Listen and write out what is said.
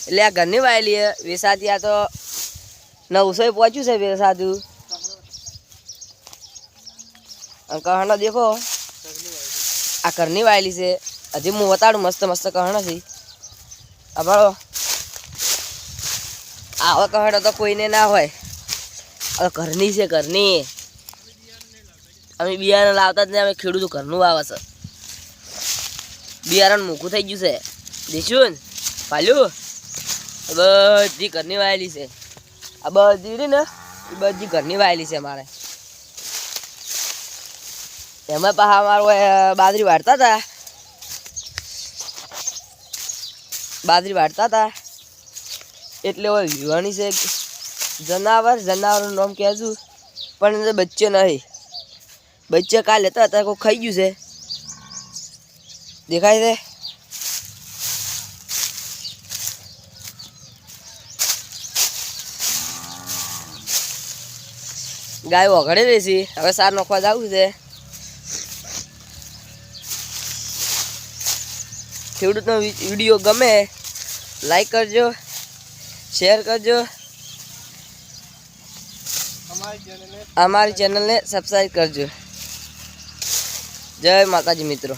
એટલે આ ઘરની વાયેલી વેસાતી આ તો 900 પહોંચ્યું છે વેસાતું કહણા દેખો આ ઘરની વાયેલી છે હજી હું બતાડું મસ્ત મસ્ત કહણા છે આ ભાળો આવા કહણા તો કોઈને ના હોય હવે ઘરની છે ઘરની અમે બિયારણ લાવતા જ નહીં અમે ખેડૂતો ઘરનું વાવે છે બિયારણ મૂકું થઈ ગયું છે દેશું ને પાલ્યું બધી ઘરની વાયેલી છે આ બધી રહી ને એ બધી ઘરની વાયેલી છે મારે એમાં પાછા અમારું બાજરી વાળતા હતા એટલે વિવાની છે જનાવરનું નામ કહેશું પણ એને બચ્ચે નહીં બચ્ચે કાલ લેતા હતા કોઈ ખાઈ ગયું છે દેખાય છે ગાય વઘડે રહેશે હવે સાર નાખવા જવું છે ખેડૂતનો વિડીયો ગમે લાઈક કરજો શેર કરજો અમારી ચેનલને સબસ્ક્રાઈબ કરજો જય માતાજી મિત્રો।